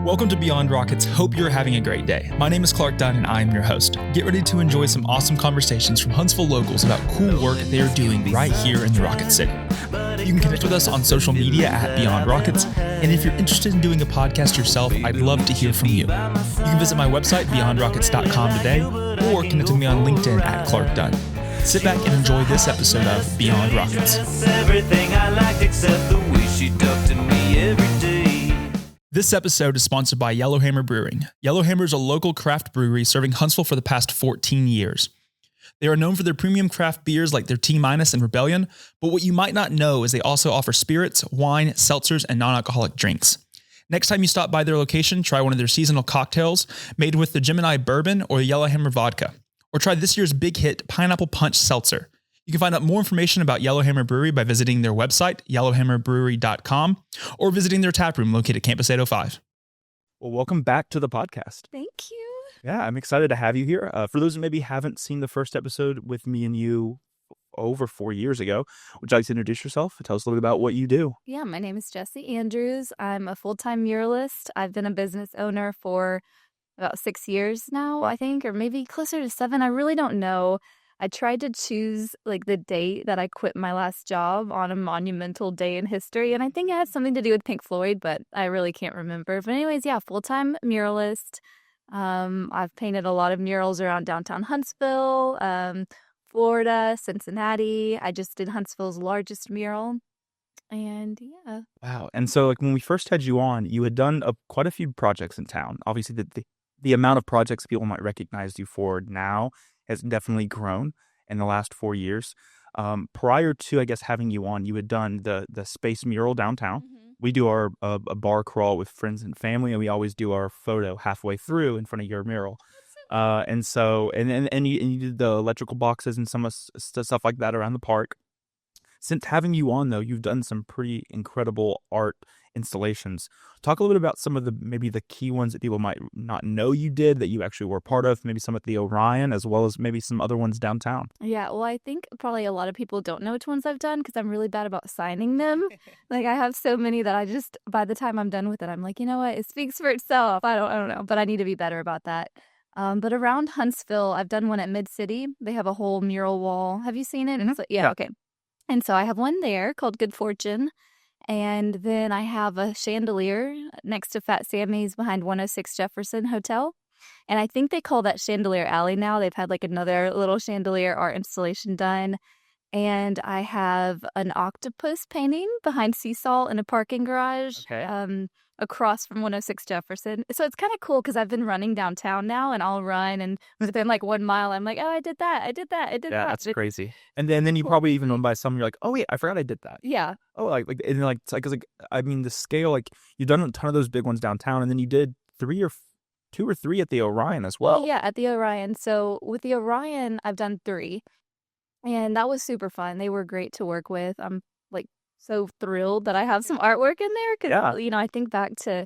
Welcome to Beyond Rockets. Hope you're having a great day. My name is Clark Dunn and I'm your host. Get ready to enjoy some awesome conversations from Huntsville locals about cool work they are doing right here in the Rocket City. You can connect with us on social media at Beyond Rockets, and if you're interested in doing a podcast yourself, I'd love to hear from you. You can visit my website, beyondrockets.com today, or connect with me on LinkedIn at Clark Dunn. Sit back and enjoy this episode of Beyond Rockets. Everything I liked except the way she talked to me every day. This episode is sponsored by Yellowhammer Brewing. Yellowhammer is a local craft brewery serving Huntsville for the past 14 years. They are known for their premium craft beers like their T-Minus and Rebellion, but what you might not know is they also offer spirits, wine, seltzers, and non-alcoholic drinks. Next time you stop by their location, try one of their seasonal cocktails made with the Gemini Bourbon or the Yellowhammer Vodka, or try this year's big hit Pineapple Punch Seltzer. You can find out more information about Yellowhammer Brewery by visiting their website, yellowhammerbrewery.com, or visiting their tap room located at Campus 805. Well, welcome back to the podcast. Thank you. Yeah, I'm excited to have you here. For those who maybe haven't seen the first episode with me and you over 4 years ago, would you like to introduce yourself and tell us a little bit about what you do? Yeah, my name is Jessie Andrews. I'm a full-time muralist. I've been a business owner for about 6 years now, I think, or maybe closer to 7. I really don't know. I tried to choose the date that I quit my last job on a monumental day in history, and I think it had something to do with Pink Floyd, but I really can't remember. But anyways, yeah, full-time muralist. I've painted a lot of murals around downtown Huntsville, Florida, Cincinnati. I just did Huntsville's largest mural, and yeah. Wow. And so when we first had you on, you had done quite a few projects in town. Obviously, the amount of projects people might recognize you for now has definitely grown in the last 4 years. Prior to, I guess, having you on, you had done the space mural downtown. Mm-hmm. We do our a bar crawl with friends and family, and we always do our photo halfway through in front of your mural. And you did the electrical boxes and some stuff like that around the park. Since having you on, though, you've done some pretty incredible art installations. Talk a little bit about some of the key ones that people might not know you did that you actually were part of, maybe some at the Orion, as well as maybe some other ones downtown. Yeah, well, I think probably a lot of people don't know which ones I've done because I'm really bad about signing them. I have so many that I just, by the time I'm done with it, I'm like, you know what, it speaks for itself. I don't know, but I need to be better about that. But around Huntsville, I've done one at MidCity. They have a whole mural wall. Have you seen it? Mm-hmm. Yeah, okay. And so I have one there called Good Fortune. And then I have a chandelier next to Fat Sammy's behind 106 Jefferson Hotel. And I think they call that Chandelier Alley now. They've had another little chandelier art installation done. And I have an octopus painting behind Sea Salt in a parking garage. Okay. Across from 106 Jefferson. So it's kind of cool because I've been running downtown now, and I'll run, and within 1 mile, I'm like, oh, I did that. Yeah, that's crazy. And then you probably even run by some, you're like, oh wait, I forgot I did that. Yeah. Oh, the scale, you've done a ton of those big ones downtown, and then you did 2 or 3 at the Orion as well. Yeah, at the Orion. So with the Orion, I've done 3, and that was super fun. They were great to work with. I'm so thrilled that I have some artwork in there because, I think back to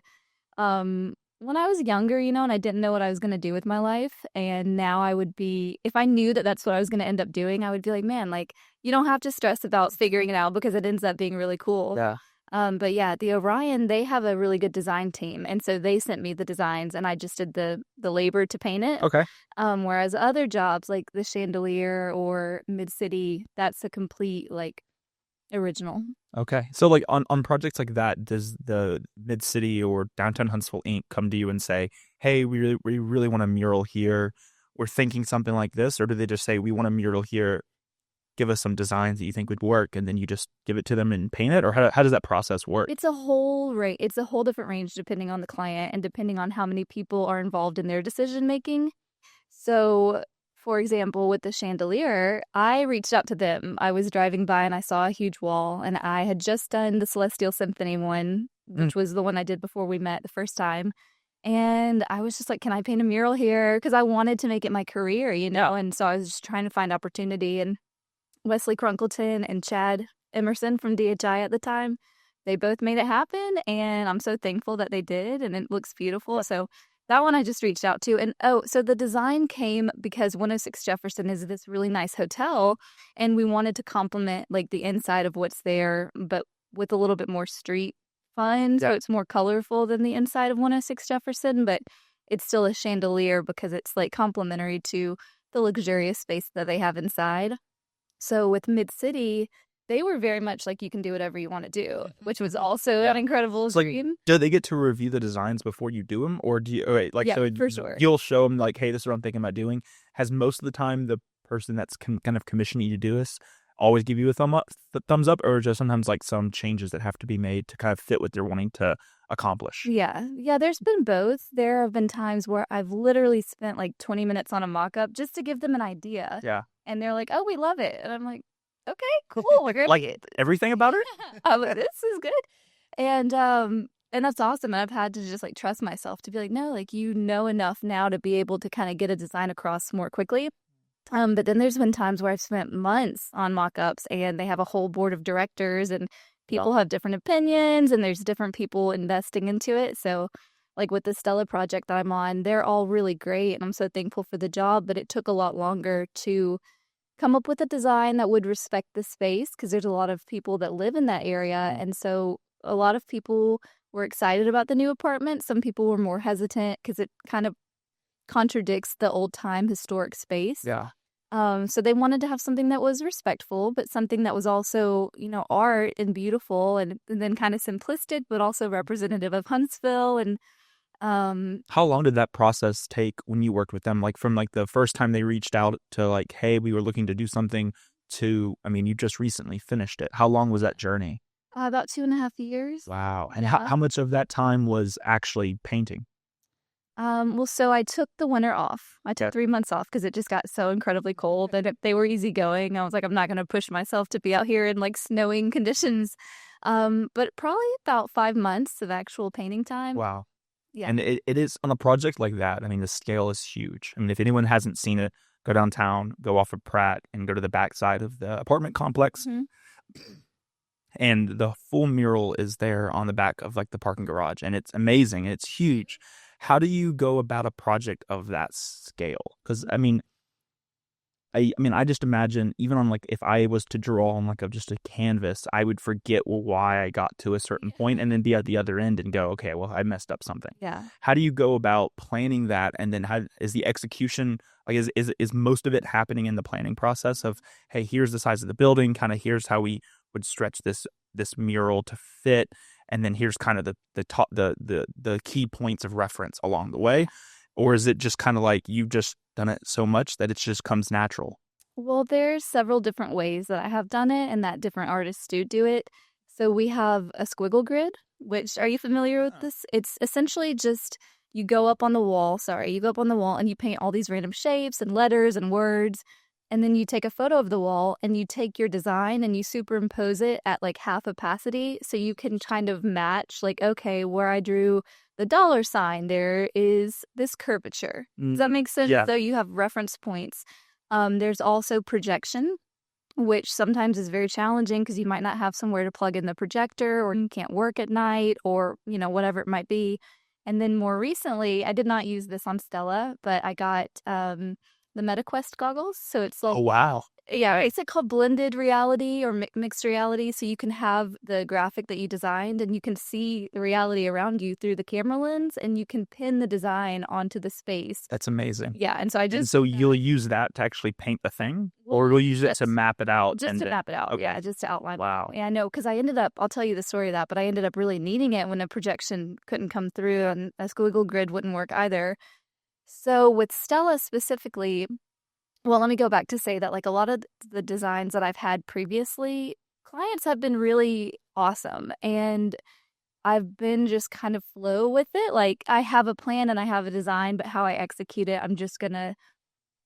when I was younger, and I didn't know what I was going to do with my life. And now I would be, if I knew that that's what I was going to end up doing, I would be like, man, you don't have to stress about figuring it out because it ends up being really cool. Yeah. But yeah, the Orion, they have a really good design team. And so they sent me the designs and I just did the labor to paint it. Okay. Whereas other jobs like the Chandelier or MidCity, that's a complete original. Okay. So on projects like that, does the MidCity or Downtown Huntsville Inc. come to you and say, hey, we really want a mural here. We're thinking something like this. Or do they just say, we want a mural here, give us some designs that you think would work, and then you just give it to them and paint it? Or how does that process work? It's a whole different range depending on the client and depending on how many people are involved in their decision making. So for example, with the Chandelier, I reached out to them. I was driving by and I saw a huge wall, and I had just done the Celestial Symphony one, which was the one I did before we met the first time. And I was just like, can I paint a mural here? Because I wanted to make it my career, and so I was just trying to find opportunity. And Wesley Crunkleton and Chad Emerson from DHI at the time, they both made it happen, and I'm so thankful that they did, and it looks beautiful. So that one I just reached out to. And so the design came because 106 Jefferson is this really nice hotel, and we wanted to complement the inside of what's there, but with a little bit more street fun, so Yeah. it's more colorful than the inside of 106 Jefferson, but it's still a chandelier because it's like complementary to the luxurious space that they have inside. So with MidCity, they were very much like you can do whatever you want to do, which was also an incredible It's like, dream. do they get to review the designs before you do them, or do you? Wait, like, Yeah, so for sure. you'll show them like, hey, this is what I'm thinking about doing. Has most of the time the person that's kind of commissioning you to do this always give you a thumbs up, or just sometimes like some changes that have to be made to kind of fit what they're wanting to accomplish? Yeah. Yeah, there's been both. There have been times where I've literally spent like 20 minutes on a mock-up just to give them an idea. Yeah. And they're like, "Oh, we love it." And I'm like, "Okay, cool. We're gonna Like everything about it? I'm like, this is good." And that's awesome. And I've had to just like trust myself to be like, no, like you know enough now to be able to kind of get a design across more quickly. But then there's been times where I've spent months on mock-ups and they have a whole board of directors and people have different opinions and there's different people investing into it. So like with the Stella project that I'm on, they're all really great and I'm so thankful for the job, but it took a lot longer to come up with a design that would respect the space because there's a lot of people that live in that area. And so a lot of people were excited about the new apartment. Some people were more hesitant because it kind of contradicts the old time historic space. Yeah. So they wanted to have something that was respectful, but something that was also, art and beautiful and then kind of simplistic, but also representative of Huntsville. And How long did that process take when you worked with them? Like from like the first time they reached out to like, hey, we were looking to do something to, I mean, you just recently finished it. How long was that journey? about 2.5 years. Wow. And Yeah. how much of that time was actually painting? Well, so I took the winter off. I took 3 months off because it just got so incredibly cold and they were easygoing. I was like, I'm not going to push myself to be out here in like snowing conditions. But probably about 5 months of actual painting time. Wow. Yeah. And it is on a project like that. I mean, the scale is huge. I mean, if anyone hasn't seen it, go downtown, go off of Pratt and go to the backside of the apartment complex. Mhm. And the full mural is there on the back of like the parking garage. And it's amazing. It's huge. How do you go about a project of that scale? Because I mean, I just imagine even on like if I was to draw on like just a canvas, I would forget why I got to a certain point and then be at the other end and go, okay, well, I messed up something. Yeah. How do you go about planning that? And then how is the execution, like is most of it happening in the planning process of, hey, here's the size of the building, kind of here's how we would stretch this mural to fit, and then here's kind of the key points of reference along the way? Or is it just kind of like you've just done it so much that it just comes natural? Well, there's several different ways that I have done it and that different artists do it. So we have a squiggle grid, which, are you familiar with this? It's essentially just you go up on the wall and you paint all these random shapes and letters and words. And then you take a photo of the wall and you take your design and you superimpose it at like half opacity. So you can kind of match like, okay, where I drew the dollar sign, there is this curvature. Does that make sense? Yeah. So you have reference points. There's also projection, which sometimes is very challenging because you might not have somewhere to plug in the projector or you can't work at night or, whatever it might be. And then more recently, I did not use this on Stella, but I got the MetaQuest goggles. So it's like, Oh, wow. yeah, it's like called blended reality or mixed reality. So you can have the graphic that you designed and you can see the reality around you through the camera lens and you can pin the design onto the space. That's amazing. Yeah, and so I And just... so you'll use that to actually paint the thing, or will you use it to map it out? Just to map it out, Okay. yeah, just to outline. Wow. Yeah, I know, because I ended up, I'll tell you the story of that, but I ended up really needing it when a projection couldn't come through and a squiggle grid wouldn't work either. So with Stella specifically, well, let me go back to say that like a lot of the designs that I've had previously, clients have been really awesome and I've been just kind of flow with it. Like I have a plan and I have a design, but how I execute it, I'm just going to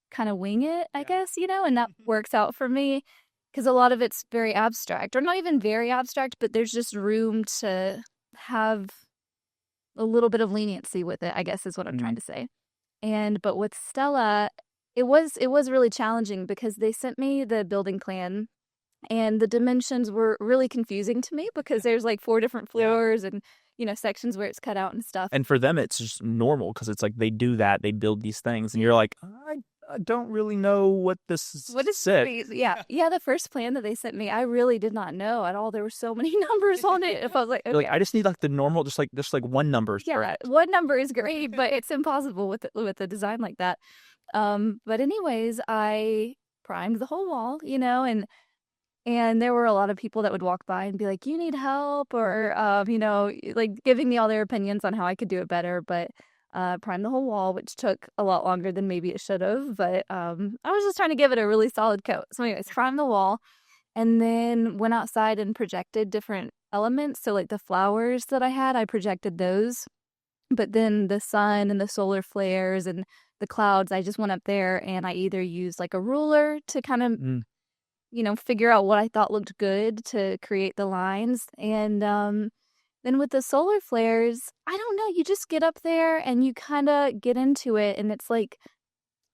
kind of wing it, I guess, and that works out for me because a lot of it's very abstract or not even very abstract, but there's just room to have a little bit of leniency with it, I guess is what I'm trying to say. But with Stella, it was really challenging because they sent me the building plan and the dimensions were really confusing to me because there's like 4 different floors and, sections where it's cut out and stuff. And for them, it's just normal because it's like they do that, they build these things, and you're like, I don't really know what this What is said. yeah. Yeah, the first plan that they sent me, I really did not know at all. There were so many numbers on it. If I was like, You're like, okay. I just need like the normal, just like one number is Yeah, correct. one number is great, but it's impossible with a design like that. But anyways, I primed the whole wall, and there were a lot of people that would walk by and be like, "You need help," or like giving me all their opinions on how I could do it better. But primed the whole wall, which took a lot longer than maybe it should have. But I was just trying to give it a really solid coat. So, anyways, primed the wall, and then went outside and projected different elements. So, like the flowers that I had, I projected those. But then the sun and the solar flares and the clouds, I just went up there and I either used like a ruler to kind of, Mm. figure out what I thought looked good to create the lines. And then with the solar flares, I don't know, you just get up there and you kind of get into it. And it's like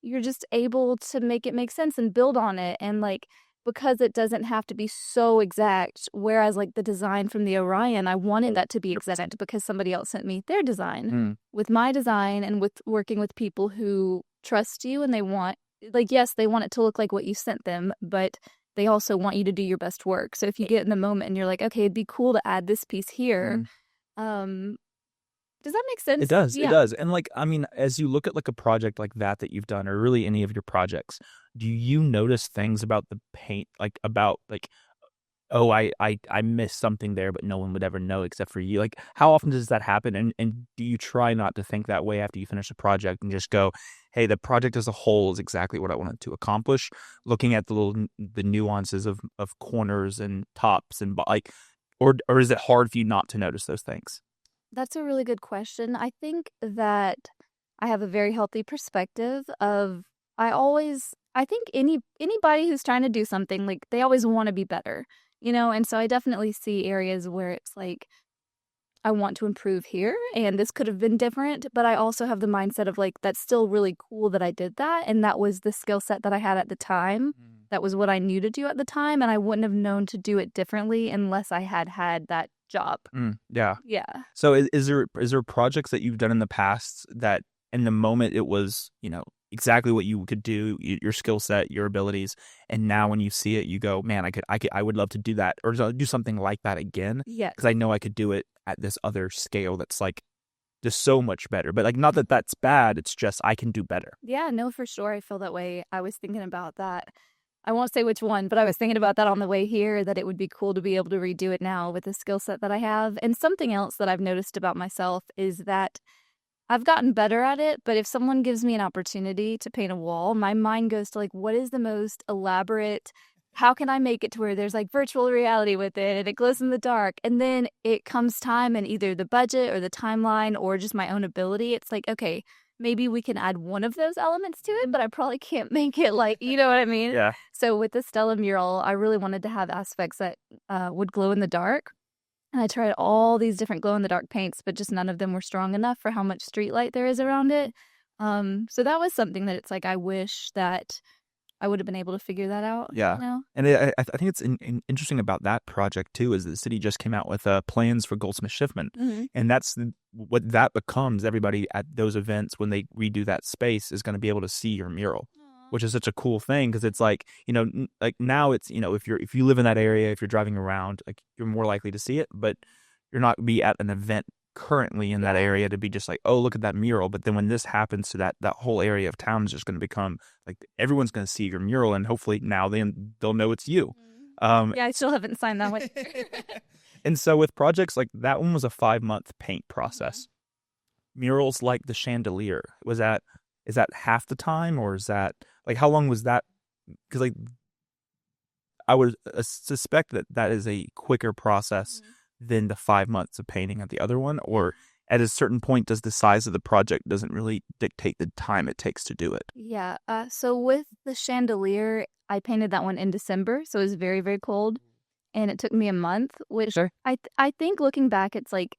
you're just able to make it make sense and build on it. And like, because it doesn't have to be so exact, whereas like the design from the Orion, I wanted that to be exact because somebody else sent me their design. Mm. With my design and with working with people who trust you and they want, like, yes, they want it to look like what you sent them, but they also want you to do your best work. So if you get in the moment and you're like, okay, it'd be cool to add this piece here. Um, does that make sense? It does. Yeah. It does. And like, I mean, as you look at like a project like that you've done, or really any of your projects, do you notice things about the paint, like about like, oh, I missed something there, but no one would ever know except for you? Like, how often does that happen? And do you try not to think that way after you finish a project and just go, hey, the project as a whole is exactly what I wanted to accomplish, looking at the nuances of corners and tops and like, or is it hard for you not to notice those things? That's a really good question. I think that I have a very healthy perspective of I think anybody who's trying to do something, like they always want to be better, and so I definitely see areas where it's like I want to improve here and this could have been different, but I also have the mindset of like that's still really cool that I did that and that was the skill set that I had at the time. That was what I knew to do at the time and I wouldn't have known to do it differently unless I had had that job. Yeah. Yeah. So is there projects that you've done in the past that in the moment it was, exactly what you could do, your skill set, your abilities, and now when you see it, you go, man, I would love to do that or do something like that again Yes. because I know I could do it at this other scale that's like just so much better. But like, not that that's bad. It's just I can do better. Yeah, no, for sure. I feel that way. I was thinking about that. I won't say which one, but I was thinking about that on the way here, that it would be cool to be able to redo it now with the skill set that I have. And something else that I've noticed about myself is that I've gotten better at it, but if someone gives me an opportunity to paint a wall, my mind goes to like, what is the most elaborate? How can I make it to where there's like virtual reality with it and it glows in the dark? And then it comes time and either the budget or the timeline or just my own ability. It's like, okay, maybe we can add one of those elements to it, but I probably can't make it like, you know what I mean? Yeah. So with the Stella mural, I really wanted to have aspects that would glow in the dark. And I tried all these different glow-in-the-dark paints, but just none of them were strong enough for how much street light there is around it. So that was something that it's like I wish that I would have been able to figure that out. Yeah. And I think it's interesting about that project, too, is the city just came out with plans for Goldsmith Shiffman. Mm-hmm. And that's what that becomes. Everybody at those events, when they redo that space, is going to be able to see your mural. Which is such a cool thing because it's like, like now it's, if you live in that area, if you're driving around, like you're more likely to see it, but you're not going to be at an event currently in that area to be just like, oh, look at that mural. But then when this happens to that whole area of town is just going to become like everyone's going to see your mural and hopefully now they'll know it's you. Yeah, I still haven't signed that one. And so with projects like that one was a 5-month paint process. Murals like the Chandelier, is that half the time or is that like how long was that? Because like I would suspect that is a quicker process than the 5 months of painting at the other one, or at a certain point does the size of the project doesn't really dictate the time it takes to do it? Yeah. So with the Chandelier, I painted that one in December, so it was very, very cold, and it took me a month. Which Sure. I think looking back, it's like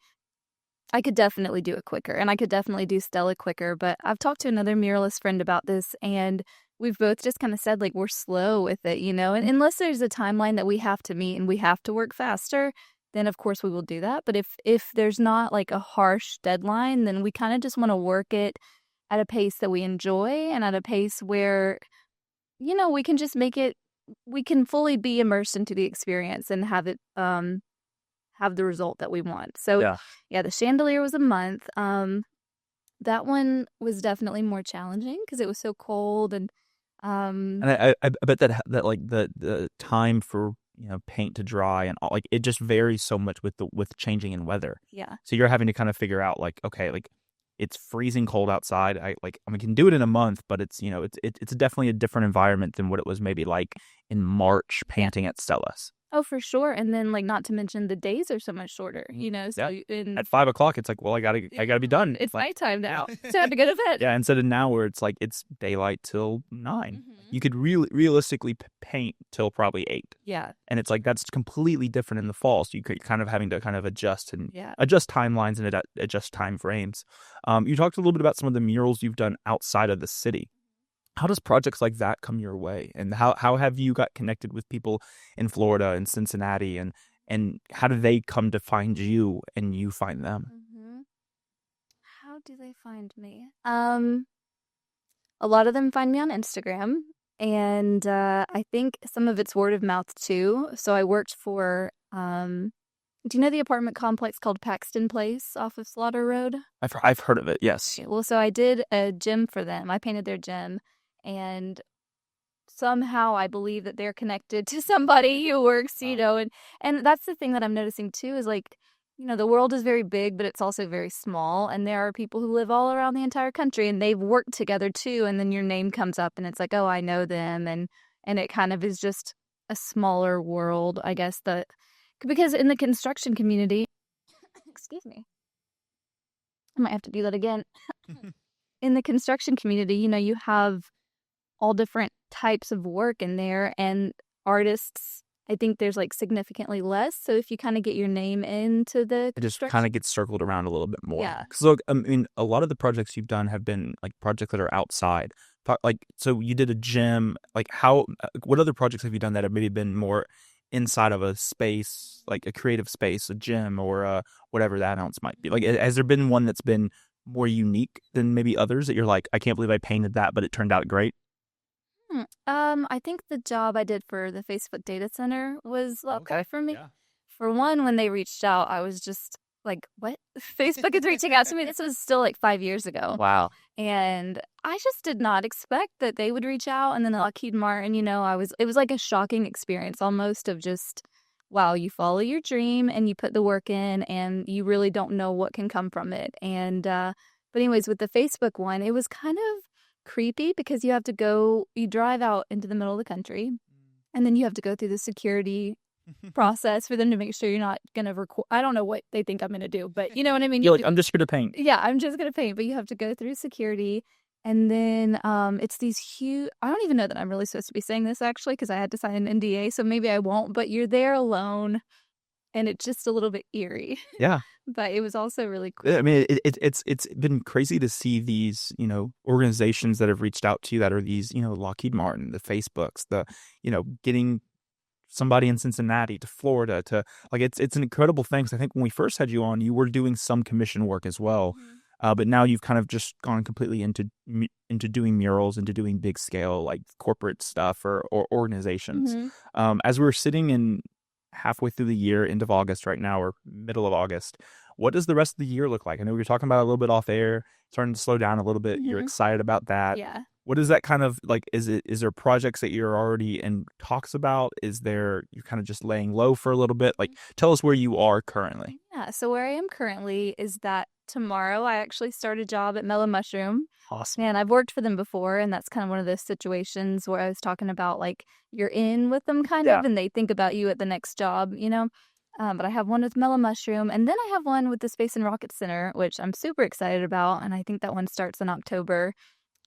I could definitely do it quicker, and I could definitely do Stella quicker. But I've talked to another muralist friend about this, and we've both just kind of said like we're slow with it, and unless there's a timeline that we have to meet and we have to work faster, then of course we will do that. But if there's not like a harsh deadline, then we kind of just want to work it at a pace that we enjoy and at a pace where, we can just we can fully be immersed into the experience and have it, have the result that we want. So yeah, the Chandelier was a month. That one was definitely more challenging because it was so cold and I bet that like the time for paint to dry and all, like it just varies so much with changing in weather. Yeah. So you're having to kind of figure out like, okay, like it's freezing cold outside. I mean, can do it in a month, but it's it's definitely a different environment than what it was maybe like in March painting at Stella's. Oh, for sure. And then, like, not to mention the days are so much shorter, so At 5 o'clock, it's like, well, I gotta be done. It's like, nighttime now, so I have to go to bed. Yeah, instead of now where it's like it's daylight till 9. You could realistically paint till probably 8. Yeah. And it's like that's completely different in the fall. So you're kind of having to kind of adjust and Yeah. adjust timelines and adjust time frames. You talked a little bit about some of the murals you've done outside of the city. How does projects like that come your way? And how have you got connected with people in Florida and Cincinnati? And how do they come to find you and you find them? How do they find me? A lot of them find me on Instagram. And I think some of it's word of mouth too. So I worked for, do you know the apartment complex called Paxton Place off of Slaughter Road? I've heard of it, yes. Okay, well, so I did a gym for them. I painted their gym. And somehow I believe that they're connected to somebody who works, and that's the thing that I'm noticing too is like, the world is very big, but it's also very small. And there are people who live all around the entire country and they've worked together too. And then your name comes up and it's like, oh, I know them. And it kind of is just a smaller world, I guess, because in the construction community, excuse me, I might have to do that again. In the construction community, you have all different types of work in there, and artists, I think there's like significantly less. So if you kind of get your name into the it just kind of gets circled around a little bit more. Yeah. Because look, I mean, a lot of the projects you've done have been like projects that are outside. Like, so you did a gym. Like, what other projects have you done that have maybe been more inside of a space, like a creative space, a gym, or whatever that else might be? Like, has there been one that's been more unique than maybe others that you're like, I can't believe I painted that, but it turned out great? I think the job I did for the Facebook data center was okay for me. Yeah. For one, when they reached out, I was just like, what? Facebook is reaching out to me? This was still like 5 years ago. Wow. And I just did not expect that they would reach out. And then Lockheed Martin, it was like a shocking experience almost of just, wow, you follow your dream and you put the work in and you really don't know what can come from it. And, but anyways, with the Facebook one, it was kind of creepy because you drive out into the middle of the country and then you have to go through the security process for them to make sure you're not going to record. I don't know what they think I'm going to do, but you know what I mean? You're like, I'm just going to paint. Yeah, I'm just going to paint, but you have to go through security. And then it's these huge, I don't even know that I'm really supposed to be saying this actually because I had to sign an NDA, so maybe I won't, but you're there alone and it's just a little bit eerie. Yeah. But it was also really cool. I mean, it's been crazy to see these, organizations that have reached out to you that are these, Lockheed Martin, the Facebooks, the, getting somebody in Cincinnati to Florida to like, it's an incredible thing. 'Cause I think when we first had you on, you were doing some commission work as well. But now you've kind of just gone completely into doing murals, into doing big scale, like corporate stuff or organizations. As we're sitting in halfway through the year, end of August right now, or middle of August, what does the rest of the year look like? I know we were talking about it a little bit off air, starting to slow down a little bit. You're excited about that. Yeah. What is that kind of like? Is there projects that you're already in talks about? You're kind of just laying low for a little bit? Like, tell us where you are currently. Yeah. So where I am currently is that tomorrow I actually start a job at Mellow Mushroom. Awesome. And I've worked for them before, and that's kind of one of those situations where I was talking about like you're in with them kind of, and they think about you at the next job, But I have one with Mellow Mushroom, and then I have one with the Space and Rocket Center, which I'm super excited about, and I think that one starts in October.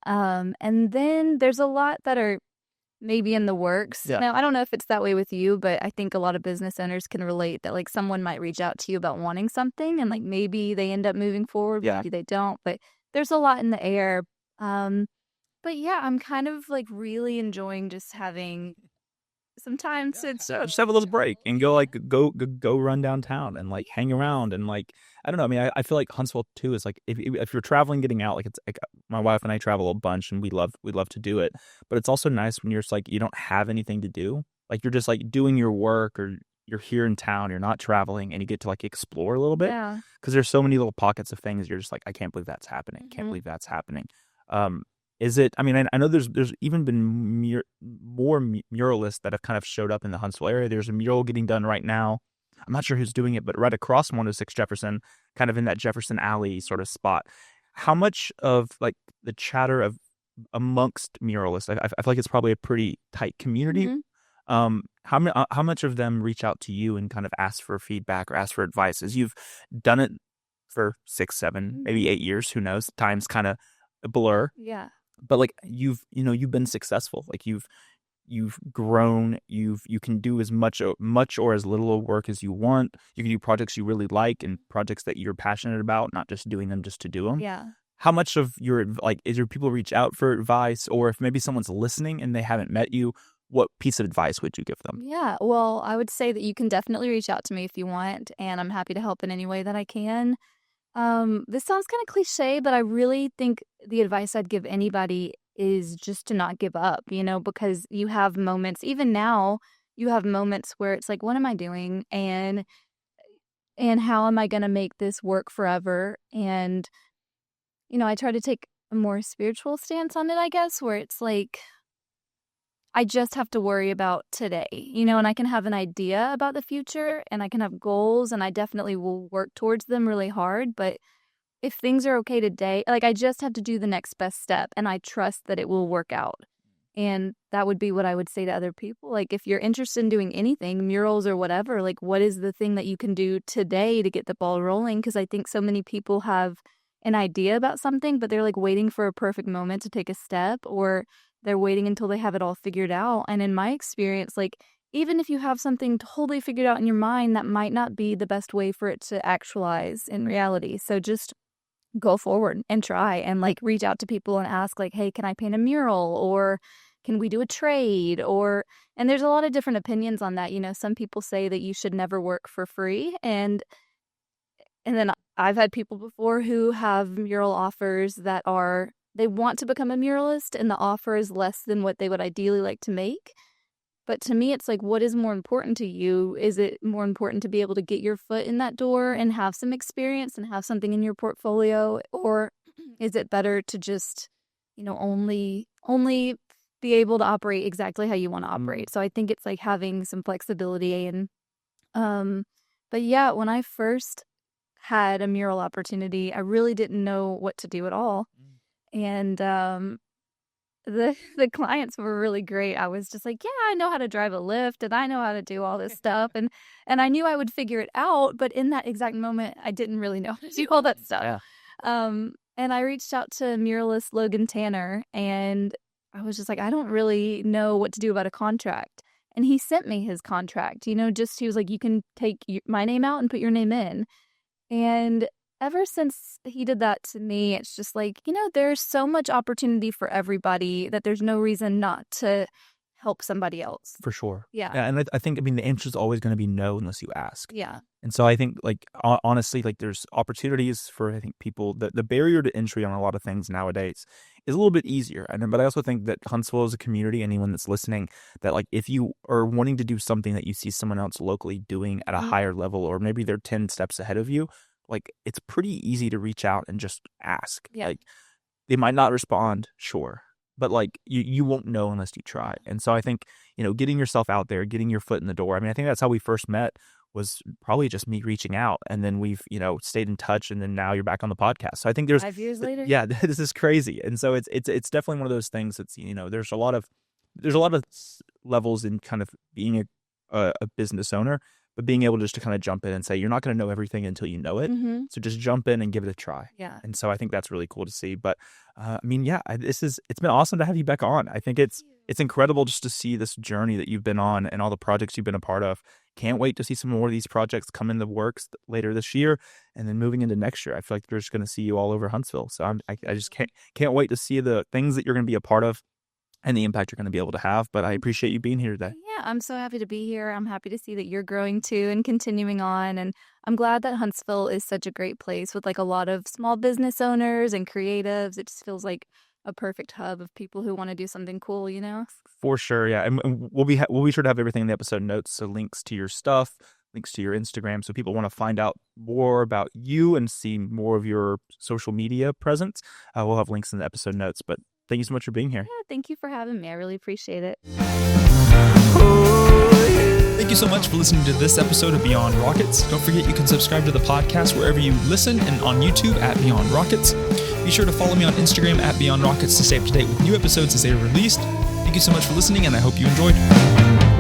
And then there's a lot that are maybe in the works. Yeah. Now, I don't know if it's that way with you, but I think a lot of business owners can relate that like someone might reach out to you about wanting something and like maybe they end up moving forward, maybe they don't, but there's a lot in the air. But yeah, I'm kind of like really enjoying just having sometimes it's Just have a little break and go like go run downtown and like hang around and like I don't know. I mean, I feel like Huntsville too is like if you're traveling, getting out, like it's like my wife and I travel a bunch and we love to do it. But it's also nice when you're just like you don't have anything to do, like you're just like doing your work or you're here in town, you're not traveling, and you get to like explore a little bit yeah. because there's so many little pockets of things you're just like I can't believe that's happening. Can't Mhm. believe that's happening. Um, is it? I mean, I know there's even been more muralists that have kind of showed up in the Huntsville area. There's a mural getting done right now. I'm not sure who's doing it, but right across 106 Jefferson, kind of in that Jefferson Alley sort of spot. How much of like the chatter of amongst muralists? I feel like it's probably a pretty tight community. Mhm. How much of them reach out to you and kind of ask for feedback or ask for advice? As you've done it for 6, 7, Mhm. maybe 8 years, who knows? Time's kind of a blur, Yeah. but like you've been successful. Like you've grown. You can do as much or as little work as you want. You can do projects you really like and projects that you're passionate about, not just doing them just to do them. Yeah. How much of your like is there people reach out for advice, or if maybe someone's listening and they haven't met you, what piece of advice would you give them? Yeah. Well, I would say that you can definitely reach out to me if you want, and I'm happy to help in any way that I can. This sounds kind of cliche, but I really think the advice I'd give anybody is just to not give up, because you have moments, even now, you have moments where it's like, what am I doing? And how am I going to make this work forever? And, I try to take a more spiritual stance on it, I guess, where it's like, I just have to worry about today, and I can have an idea about the future and I can have goals and I definitely will work towards them really hard. But if things are okay today, like I just have to do the next best step and I trust that it will work out. And that would be what I would say to other people. Like if you're interested in doing anything, murals or whatever, like what is the thing that you can do today to get the ball rolling? Because I think so many people have an idea about something, but they're like waiting for a perfect moment to take a step, or they're waiting until they have it all figured out. And in my experience, like even if you have something totally figured out in your mind, that might not be the best way for it to actualize in reality. So just go forward and try and like reach out to people and ask like, hey, can I paint a mural, or can we do a trade? And there's a lot of different opinions on that. Some people say that you should never work for free. And then I've had people before who have mural offers that they want to become a muralist and the offer is less than what they would ideally like to make. But to me, it's like, what is more important to you? Is it more important to be able to get your foot in that door and have some experience and have something in your portfolio? Or is it better to just, only be able to operate exactly how you want to operate? So I think it's like having some flexibility. But yeah, when I first had a mural opportunity, I really didn't know what to do at all. And the clients were really great. I was just like, yeah, I know how to drive a lift and I know how to do all this stuff. And I knew I would figure it out, but in that exact moment, I didn't really know how to do all that stuff. Yeah. And I reached out to muralist Logan Tanner and I was just like, I don't really know what to do about a contract. And he sent me his contract, he was like, you can take my name out and put your name in. And ever since he did that to me, it's just like, there's so much opportunity for everybody that there's no reason not to help somebody else. For sure. Yeah. And I think, I mean, the answer is always going to be no unless you ask. Yeah. And so I think, like, honestly, like, there's opportunities for, I think, people, the barrier to entry on a lot of things nowadays is a little bit easier. But I also think that Huntsville is a community, anyone that's listening, that, like, if you are wanting to do something that you see someone else locally doing at a higher level, or maybe they're 10 steps ahead of you, like, it's pretty easy to reach out and just ask. Yeah. Like, they might not respond, sure, but like you won't know unless you try. And so I think, getting yourself out there, getting your foot in the door. I mean, I think that's how we first met, was probably just me reaching out, and then we've, stayed in touch, and then now you're back on the podcast. So I think there's 5 years later. yeah, this is crazy. And so it's definitely one of those things that's, there's a lot of levels in kind of being a business owner, but being able just to kind of jump in and say, you're not going to know everything until you know it. Mm-hmm. So just jump in and give it a try. Yeah. And so I think that's really cool to see. But I mean, yeah, it's been awesome to have you back on. I think it's incredible just to see this journey that you've been on and all the projects you've been a part of. Can't wait to see some more of these projects come in the works later this year, and then moving into next year. I feel like we're just going to see you all over Huntsville. So I just can't wait to see the things that you're going to be a part of and the impact you're going to be able to have. But I appreciate you being here today. Yeah, I'm so happy to be here. I'm happy to see that you're growing too and continuing on. And I'm glad that Huntsville is such a great place with like a lot of small business owners and creatives. It just feels like a perfect hub of people who want to do something cool, you know? For sure, yeah. And we'll be sure to have everything in the episode notes, so links to your stuff, links to your Instagram, so people want to find out more about you and see more of your social media presence. We'll have links in the episode notes. But thank you so much for being here. Yeah, thank you for having me. I really appreciate it. Thank you so much for listening to this episode of Beyond Rockets. Don't forget you can subscribe to the podcast wherever you listen and on YouTube at Beyond Rockets. Be sure to follow me on Instagram at Beyond Rockets to stay up to date with new episodes as they are released. Thank you so much for listening, and I hope you enjoyed.